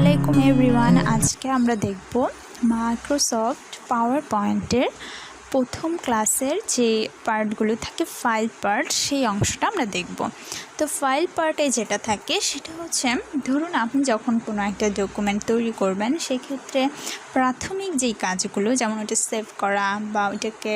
আসসালামু আলাইকুম এভরিওয়ান। আজকে আমরা দেখব মাইক্রোসফট পাওয়ার পয়েন্টের প্রথম ক্লাসের যে পার্টগুলো থাকে ফাইল পার্ট, সেই অংশটা আমরা দেখব। তো ফাইল পার্টে যেটা থাকে সেটা হচ্ছে, ধরুন আপনি যখন কোনো একটা ডকুমেন্ট তৈরি করবেন, সেক্ষেত্রে প্রাথমিক যেই কাজগুলো, যেমন ওটা সেভ করা বা ওইটাকে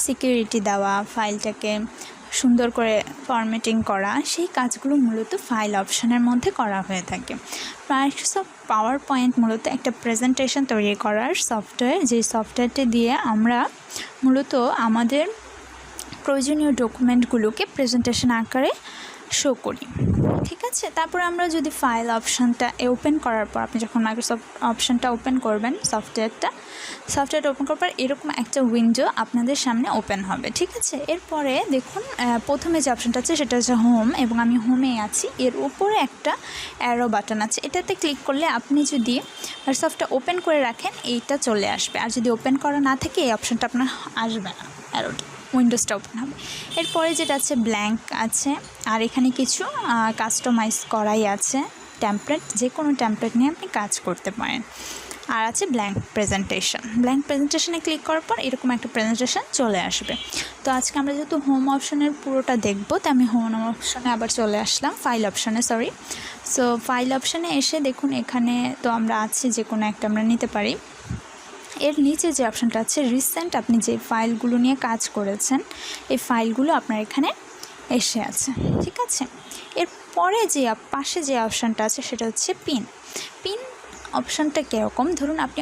সিকিউরিটি দেওয়া, ফাইলটাকে সুন্দর করে ফরম্যাটিং করা, সেই কাজগুলো মূলত ফাইল অপশানের মধ্যে করা হয়ে থাকে। মাইক্রোসফট পাওয়ার পয়েন্ট মূলত একটা প্রেজেন্টেশন তৈরি করার সফটওয়্যার, যে সফটওয়্যারটি দিয়ে আমরা মূলত আমাদের প্রয়োজনীয় ডকুমেন্টগুলোকে প্রেজেন্টেশন আকারে শো করি। ঠিক আছে, তারপর আমরা যদি ফাইল অপশানটা ওপেন করার পর, আপনি যখন মাইক্রোসফট অপশানটা ওপেন করবেন, সফটওয়্যারটা ওপেন করার পর এরকম একটা উইন্ডো আপনাদের সামনে ওপেন হবে। ঠিক আছে, এরপরে দেখুন প্রথমে যে অপশানটা আছে সেটা হচ্ছে হোম, এবং আমি হোমে আছি। এর উপরে একটা অ্যারো বাটন আছে, এটাতে ক্লিক করলে আপনি যদি মাইক্রোসফটটা ওপেন করে রাখেন, এইটা চলে আসবে। আর যদি ওপেন করা না থাকে, এই অপশানটা আপনার আসবে না, অ্যারোটা, উইন্ডোজটা ওপেন হবে। এরপরে যেটা আছে ব্ল্যাঙ্ক আছে, আর এখানে কিছু কাস্টমাইজ করাই আছে, টেমপ্লেট, যে কোনো টেমপ্লেট নিয়ে আপনি কাজ করতে পারেন। আর আছে ব্ল্যাঙ্ক প্রেজেন্টেশনে ক্লিক করার পর এরকম একটা প্রেজেন্টেশন চলে আসবে। তো আজকে আমরা যেহেতু হোম অপশনের পুরোটা দেখব, তো আমি হোম অপশনে আবার চলে আসলাম, ফাইল অপশনে এসে দেখুন এখানে তো আমরা আছি, যে কোনো একটা আমরা নিতে পারি। এর নিচে যে অপশানটা আছে রিসেন্ট, আপনি যে ফাইলগুলো নিয়ে কাজ করেছেন, এই ফাইলগুলো আপনার এখানে এসে আছে। ঠিক আছে, এরপরে যে পাশে যে অপশানটা আছে সেটা হচ্ছে পিন অপশানটা কীরকম, ধরুন আপনি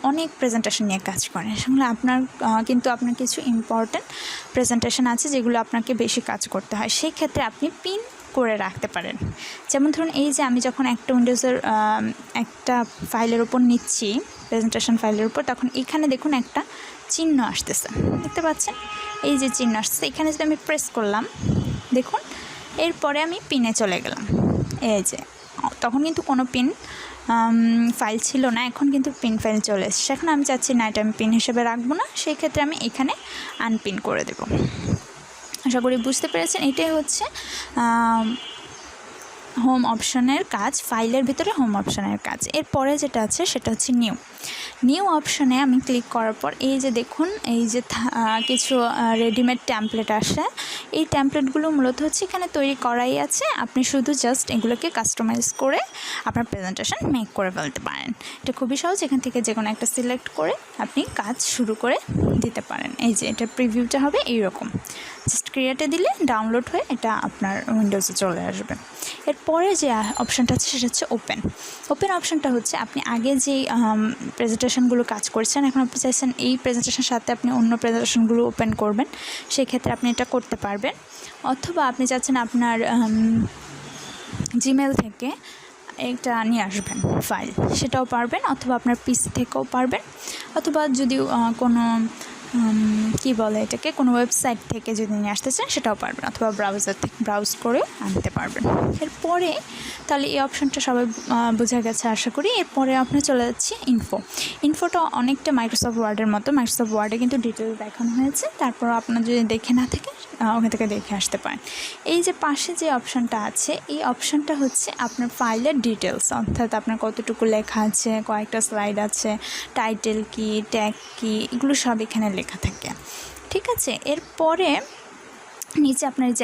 অনেক প্রেজেন্টেশন নিয়ে কাজ করেন, সেগুলো আপনার কিছু ইম্পর্ট্যান্ট প্রেজেন্টেশন আছে যেগুলো আপনাকে বেশি কাজ করতে হয়, সেই ক্ষেত্রে আপনি পিন করে রাখতে পারেন। যেমন ধরুন এই যে আমি যখন একটা উইন্ডোজের একটা ফাইলের উপর নিচ্ছি, প্রেজেন্টেশন ফাইলের উপর, তখন এখানে দেখুন একটা চিহ্ন আসতেছে, দেখতে পাচ্ছেন? এই যে চিহ্ন আসছে, এখানে যদি আমি প্রেস করলাম, দেখুন এরপরে আমি পিনে চলে গেলাম। এই যে তখন কিন্তু কোনো পিন ফাইল ছিল না, এখন কিন্তু পিন ফাইল চলে এসেছে। এখন আমি চাচ্ছি না, এটা আমি পিন হিসেবে রাখবো না, সেই ক্ষেত্রে আমি এখানে আনপিন করে দেব। আশা করি বুঝতে পেরেছেন, এটাই হচ্ছে হোম অপশনের কাজ, ফাইলের ভিতরে হোম অপশনের কাজ। এরপরে যেটা আছে সেটা হচ্ছে নিউ অপশনে আমি ক্লিক করার পর এই যে দেখুন, এই যে কিছু রেডিমেড ট্যাম্পলেট আসে, এই ট্যাম্পলেটগুলো মূলত হচ্ছে এখানে তৈরি করাই আছে, আপনি শুধু জাস্ট এগুলোকে কাস্টমাইজ করে আপনার প্রেজেন্টেশন মেক করে ফেলতে পারেন। এটা খুবই সহজ, এখান থেকে যে কোনো একটা সিলেক্ট করে আপনি কাজ শুরু করে দিতে পারেন। এই যে এটা প্রিভিউটা হবে এইরকম, জাস্ট ক্রিয়েটে দিলে ডাউনলোড হয়ে এটা আপনার উইন্ডোজে চলে আসবে। এরপরে যে অপশানটা আছে সেটা হচ্ছে ওপেন অপশানটা হচ্ছে, আপনি আগে যে প্রেজেন্টেশনগুলো কাজ করছেন, এখন আপনি চাইছেন এই প্রেজেন্টেশনের সাথে আপনি অন্য প্রেজেন্টেশনগুলো ওপেন করবেন, সেক্ষেত্রে আপনি এটা করতে পারবেন। অথবা আপনি চাচ্ছেন আপনার জিমেল থেকে এটা নিয়ে আসবেন ফাইল, সেটাও পারবেন, অথবা আপনার পিসি থেকেও পারবেন, অথবা যদি কোনো কোনো ওয়েবসাইট থেকে যদি নিয়ে আসতে চান সেটাও পারবেন, অথবা ব্রাউজার থেকে ব্রাউজ করেও আনতে পারবেন। এরপরে তাহলে এই অপশানটা সবাই বোঝা গেছে আশা করি। এরপরে আপনি চলে যাচ্ছি ইনফোটা অনেকটা মাইক্রোসফট ওয়ার্ডের মতো, মাইক্রোসফট ওয়ার্ডে কিন্তু ডিটেলস দেখানো হয়েছে, তারপর আপনার যদি দেখে না থাকে ওখান থেকে দেখে আসতে পারেন। এই যে পাশে যে অপশানটা আছে, এই অপশানটা হচ্ছে আপনার ফাইলের ডিটেলস, অর্থাৎ আপনার কতটুকু লেখা আছে, কয়েকটা স্লাইড আছে, টাইটেল কি, ট্যাগ কি, এগুলো সব এখানে লেখা থাকে। ঠিক আছে, এরপরে নিচে আপনার যে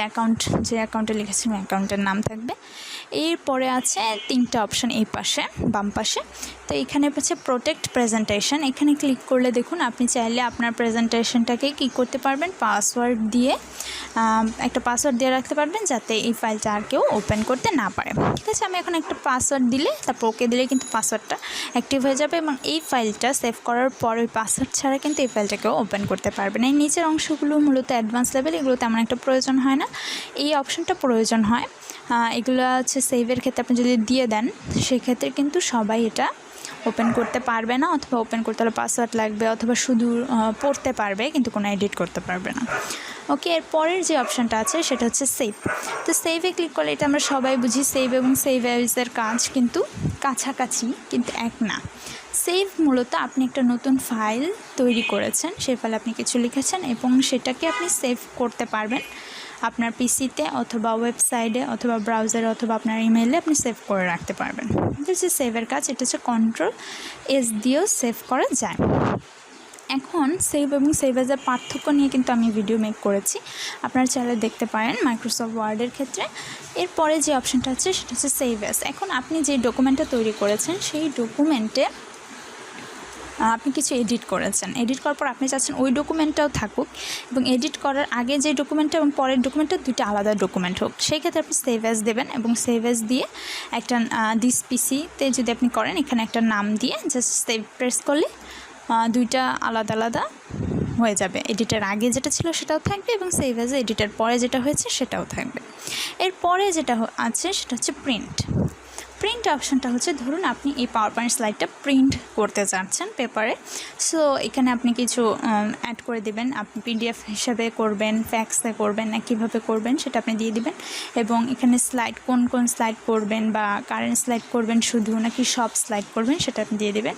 অ্যাকাউন্টে লিখেছেন অ্যাকাউন্টের নাম থাকবে। এরপরে আছে তিনটা অপশান এই পাশে, বাম পাশে। তো এখানে হচ্ছে প্রোটেক্ট প্রেজেন্টেশন, এখানে ক্লিক করলে দেখুন আপনি চাইলে আপনার প্রেজেন্টেশনটাকে কী করতে পারবেন, একটা পাসওয়ার্ড দিয়ে রাখতে পারবেন, যাতে এই ফাইলটা আর কেউ ওপেন করতে না পারে। ঠিক আছে, আমি এখন একটা পাসওয়ার্ড দিলে, তারপর ওকে দিলে কিন্তু পাসওয়ার্ডটা অ্যাক্টিভ হয়ে যাবে, এবং এই ফাইলটা সেভ করার পর ওই পাসওয়ার্ড ছাড়া কিন্তু এই ফাইলটা কেউ ওপেন করতে পারবে না। এই নিচের অংশগুলো মূলত অ্যাডভান্স লেভেল, এগুলো তেমন একটা প্রয়োজন হয় না, এই অপশানটা প্রয়োজন হয়। এগুলো হচ্ছে সেভের ক্ষেত্রে আপনি যদি দিয়ে দেন, সেক্ষেত্রে কিন্তু সবাই এটা ওপেন করতে পারবে না, অথবা ওপেন করতে হলে পাসওয়ার্ড লাগবে, অথবা শুধু পড়তে পারবে কিন্তু কোনো এডিট করতে পারবে না। ওকে, এর পরের যে অপশানটা আছে সেটা হচ্ছে সেভ। তো সেভে ক্লিক করলে এটা আমরা সবাই বুঝি, সেভ এবং সেভ অ্যাজের কাজ কিন্তু কাছাকাছি, কিন্তু এক না। সেভ মূলত আপনি একটা নতুন ফাইল তৈরি করেছেন, সেই ফাইলে আপনি কিছু লিখেছেন এবং সেটাকে আপনি সেভ করতে পারবেন আপনার পিসিতে অথবা ওয়েবসাইটে অথবা ব্রাউজারে অথবা আপনার ইমেইলে আপনি সেভ করে রাখতে পারবেন। এটা হচ্ছে সেভের কাজ, এটা হচ্ছে Ctrl+S দিয়েও সেভ করা যায়। এখন সেভ এবং সেভ অ্যাজের পার্থক্য নিয়ে কিন্তু আমি ভিডিও মেক করেছি, আপনারা চাইলে দেখতে পারেন মাইক্রোসফট ওয়ার্ডের ক্ষেত্রে। এরপরে যে অপশানটা আছে সেটা হচ্ছে সেভ অ্যাজ। এখন আপনি যে ডকুমেন্টটা তৈরি করেছেন সেই ডকুমেন্টে আপনি কিছু এডিট করেছেন, এডিট করার পর আপনি চাচ্ছেন ওই ডকুমেন্টটাও থাকুক এবং এডিট করার আগে যে ডকুমেন্টটা এবং পরের ডকুমেন্টটা দুইটা আলাদা ডকুমেন্ট হোক। সেই ক্ষেত্রে আপনি সেভ অ্যাজ দেবেন এবং সেভ অ্যাজ দিয়ে একটা দিস পিসিতে যদি আপনি করেন এখানে একটা নাম দিয়ে জাস্ট সেভ প্রেস করলে দুইটা আলাদা আলাদা হয়ে যাবে। এডিটের আগে যেটা ছিল সেটাও থাকবে এবং সেভ অ্যাজ এডিটের পরে যেটা হয়েছে সেটাও থাকবে। এরপরে যেটা আছে সেটা হচ্ছে প্রিন্ট অপশানটা হচ্ছে, ধরুন আপনি এই পাওয়ারপয়েন্ট স্লাইডটা প্রিন্ট করতে চাচ্ছেন পেপারে, সো এখানে আপনি কিছু অ্যাড করে দেবেন। আপনি পিডিএফ হিসাবে করবেন, ফ্যাক্সে করবেন না কীভাবে করবেন সেটা আপনি দিয়ে দিবেন এবং এখানে স্লাইড কোন স্লাইড করবেন বা কারেন্ট স্লাইড করবেন শুধু নাকি সব স্লাইড করবেন সেটা আপনি দিয়ে দেবেন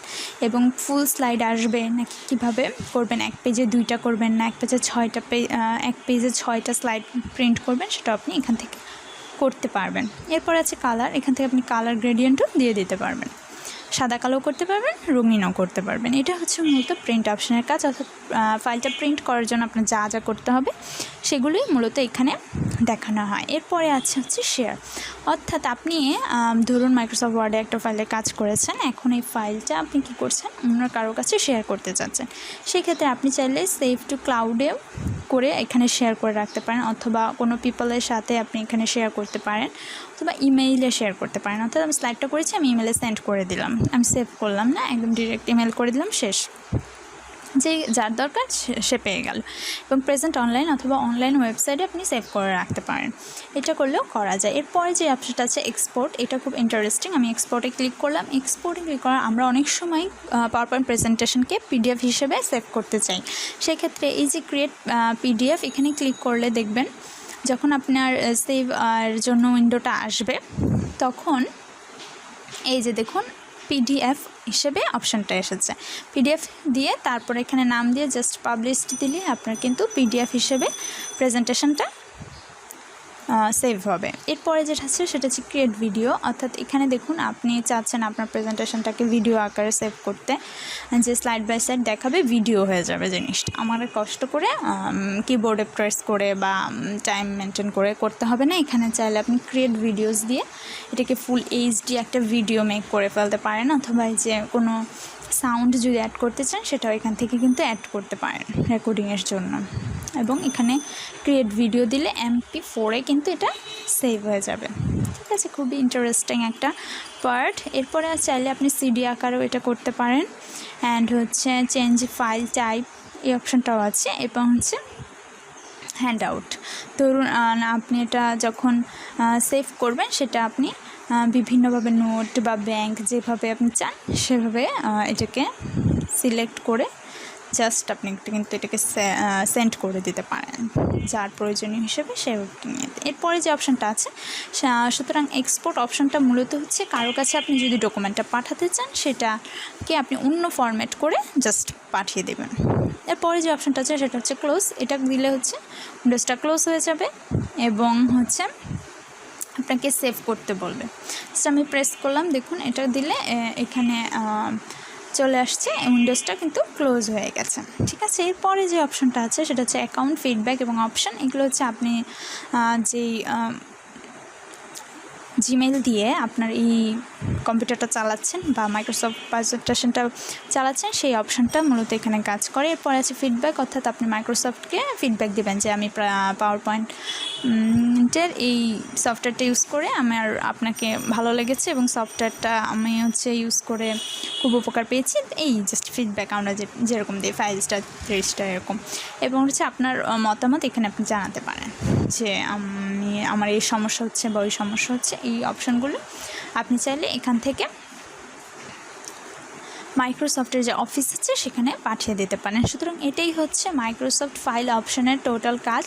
এবং ফুল স্লাইড আসবে নাকি কীভাবে করবেন, এক পেজে 2টা করবেন না এক পেজে 6টা স্লাইড প্রিন্ট করবেন সেটা আপনি এখান থেকে করতে পারবেন। এরপর আছে কালার, এখান থেকে আপনি কালার গ্রেডিয়েন্টও দিয়ে দিতে পারবেন, সাদা কালোও করতে পারবেন, রঙিনও করতে পারবেন। এটা হচ্ছে মূলত প্রিন্ট অপশানের কাজ, অর্থাৎ ফাইলটা প্রিন্ট করার জন্য আপনার যা যা করতে হবে সেগুলোই মূলত এখানে দেখানো হয়। এরপরে হচ্ছে শেয়ার, অর্থাৎ আপনি ধরুন মাইক্রোসফট ওয়ার্ডে একটা ফাইলে কাজ করেছেন, এখন এই ফাইলটা আপনি কী করছেন অন্য কারোর কাছে শেয়ার করতে চাচ্ছেন, সেক্ষেত্রে আপনি চাইলে সেভ টু ক্লাউডেও করে এখানে শেয়ার করে রাখতে পারেন অথবা কোনো পিপলের সাথে আপনি এখানে শেয়ার করতে পারেন অথবা ইমেইলে শেয়ার করতে পারেন। অর্থাৎ আমি স্লাইডটা করেছি, আমি ইমেইলে সেন্ড করে দিলাম, আমি সেভ করলাম না, একদম ডিরেক্ট ইমেল করে দিলাম, শেষ, যে যার দরকার সে পেয়ে গেল। এবং প্রেজেন্ট অনলাইন অথবা অনলাইন ওয়েবসাইটে আপনি সেভ করে রাখতে পারেন, এটা করলেও করা যায়। এরপরে যে অপশনটা আছে এক্সপোর্ট, এটা খুব ইন্টারেস্টিং। আমি এক্সপোর্টে ক্লিক করলাম। এক্সপোর্টে ক্লিক করার আমরা অনেক সময় পাওয়ারপয়েন্ট প্রেজেন্টেশনকে পিডিএফ হিসেবে সেভ করতে চাই, সেক্ষেত্রে এই যে ক্রিয়েট পিডিএফ এখানে ক্লিক করলে দেখবেন যখন আপনার সেভ জন্য উইন্ডোটা আসবে তখন এই যে দেখুন পিডিএফ হিসেবে অপশানটা এসেছে, পিডিএফ দিয়ে তারপরে এখানে নাম দিয়ে জাস্ট পাবলিশড দিলে আপনার কিন্তু পিডিএফ হিসেবে প্রেজেন্টেশনটা সেভ হবে। এরপরে যেটা আছে সেটা হচ্ছে ক্রিয়েট ভিডিও, অর্থাৎ এখানে দেখুন আপনি চাচ্ছেন আপনার প্রেজেন্টেশনটাকে ভিডিও আকারে সেভ করতে, যে স্লাইড বাই স্লাইড দেখাবে ভিডিও হয়ে যাবে জিনিসটা, আমার কষ্ট করে কিবোর্ডে প্রেস করে বা টাইম মেনটেন করে করতে হবে না। এখানে চাইলে আপনি ক্রিয়েট ভিডিওস দিয়ে এটাকে ফুল এইচডি একটা ভিডিও মেক করে ফেলতে পারেন, অথবা যে কোনো সাউন্ড যদি অ্যাড করতে চান সেটাও এখান থেকে কিন্তু অ্যাড করতে পারেন রেকর্ডিংয়ের জন্য। এবং এখানে ক্রিয়েট ভিডিও দিলে MP4-এ কিন্তু এটা সেভ হয়ে যাবে। ঠিক আছে, খুবই ইন্টারেস্টিং একটা পার্ট। এরপরে চাইলে আপনি সিডি আকারেও এটা করতে পারেন। অ্যান্ড হচ্ছে চেঞ্জ ফাইল টাইপ এই অপশানটাও আছে, এবং হচ্ছে হ্যান্ড আউট। ধরুন আপনি এটা যখন সেভ করবেন সেটা আপনি বিভিন্নভাবে নোট বা ব্যাংক যেভাবে আপনি চান সেভাবে এটাকে সিলেক্ট করে জাস্ট আপনি কিন্তু এটাকে সেন্ড করে দিতে পারেন যার প্রয়োজনীয় হিসেবে সে নিয়ে। এরপরে যে অপশানটা আছে, সুতরাং এক্সপোর্ট অপশানটা মূলত হচ্ছে কারো কাছে আপনি যদি ডকুমেন্টটা পাঠাতে চান সেটাকে আপনি অন্য ফরম্যাট করে জাস্ট পাঠিয়ে দেবেন। এরপরে যে অপশানটা আছে সেটা হচ্ছে ক্লোজ, এটা দিলে হচ্ছে উইন্ডোজটা ক্লোজ হয়ে যাবে এবং হচ্ছে আপনাকে সেভ করতে বলবে। আমি প্রেস করলাম, দেখুন এটা দিলে এখানে চলে আসছে, উইন্ডোজটা কিন্তু ক্লোজ হয়ে গেছে। ঠিক আছে, এরপরে যে অপশানটা আছে সেটা হচ্ছে অ্যাকাউন্ট ফিডব্যাক এবং অপশান। এগুলো হচ্ছে আপনি যেই জিমেইল দিয়ে আপনার এই কম্পিউটারটা চালাচ্ছেন বা মাইক্রোসফট প্রেজেন্টেশনটা চালাচ্ছেন সেই অপশানটা মূলত এখানে কাজ করে। এরপরে আছে ফিডব্যাক, অর্থাৎ আপনি মাইক্রোসফটকে ফিডব্যাক দেবেন যে আমি পাওয়ারপয়েন্টের এই সফটওয়্যারটা ইউজ করে আপনাকে ভালো লেগেছে এবং সফটওয়্যারটা আমি ইউজ করে খুব উপকার পেয়েছি, এই জাস্ট ফিডব্যাক আমরা যেরকম দিই 5 স্টার 3 স্টার এরকম। এবং হচ্ছে আপনার মতামত এখানে আপনি জানাতে পারেন যে আমার এই সমস্যা হচ্ছে বা ওই সমস্যা হচ্ছে, এই অপশানগুলো আপনি চাইলে এখান থেকে মাইক্রোসফটের যে অফিস আছে সেখানে পাঠিয়ে দিতে পারেন। সুতরাং এটাই হচ্ছে মাইক্রোসফট ফাইল অপশানের টোটাল কাজ।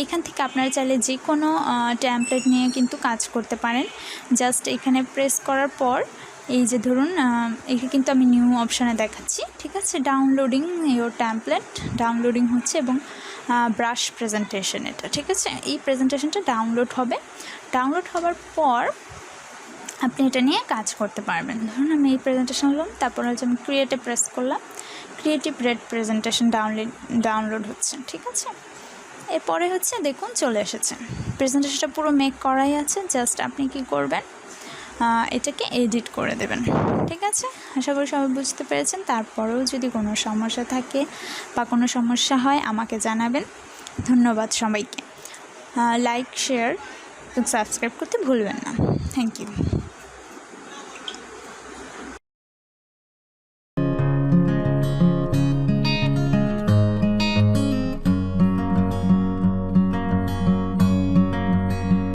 এখান থেকে আপনারা চাইলে যে কোনো টেমপ্লেট নিয়ে কিন্তু কাজ করতে পারেন। জাস্ট এখানে প্রেস করার পর এই যে ধরুন এটা কিন্তু আমি নিউ অপশানে দেখাচ্ছি, ঠিক আছে। ডাউনলোডিং ইওর টেমপ্লেট ডাউনলোডিং হচ্ছে এবং ব্রাশ প্রেজেন্টেশন এটা, ঠিক আছে। এই প্রেজেন্টেশনটা ডাউনলোড হবে। ডাউনলোড হওয়ার পর আপনি এটা নিয়ে কাজ করতে পারবেন। ধরুন আমি এই প্রেজেন্টেশন হলাম, তারপর হচ্ছে আমি ক্রিয়েটে প্রেস করলাম, ক্রিয়েটিভ রেড প্রেজেন্টেশন ডাউনলোড হচ্ছে, ঠিক আছে। এরপরে হচ্ছে দেখুন চলে এসেছে, প্রেজেন্টেশনটা পুরো মেক করাই আছে। জাস্ট আপনি কি করবেন, এটাকে এডিট করে দেবেন, ঠিক আছে। আশা করি সবাই বুঝতে পেরেছেন। তারপরেও যদি কোনো সমস্যা থাকে বা কোনো সমস্যা হয় আমাকে জানাবেন। ধন্যবাদ সবাইকে। লাইক, শেয়ার এবং সাবস্ক্রাইব করতে ভুলবেন না। Thank you.